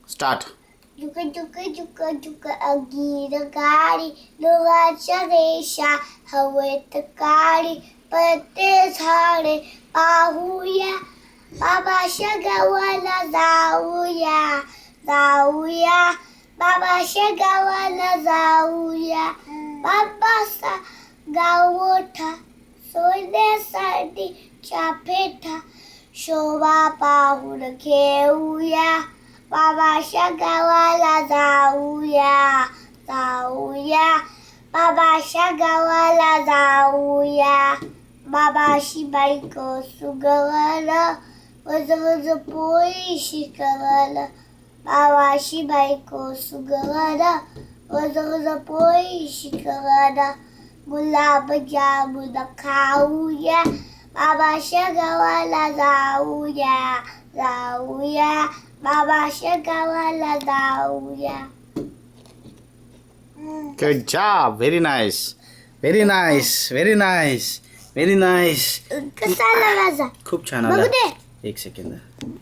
Start. जुक जुक जुक जुक अगीर गाडी डोळ्याच्या रेषा हवेत काळी पळते झाडे पाहूया बाबाच्या गावाला जाऊया जाऊया बाबाच्या गावाला जाऊया बाबाचा गाव मोठा सोन्यासाठी पेठा शोभा पाहून घेऊया बाबाच्या गावाला जाऊया जाऊया बाबाच्या गावाला जाऊया बाबाशी बायको सुगवल वज वज पोळी शिकवल बाबाशी बायको सुगवल वज वज पोळी शिकवल गुलाब जामुन खाऊया बाबाच्या गावाला जाऊया जाऊया बाबाच्या गावाला जाऊया. Good job. Very nice. Very nice. Very nice. Very nice. कसा आला माझा खूप छान बघू आला. दे. एक सेकंद.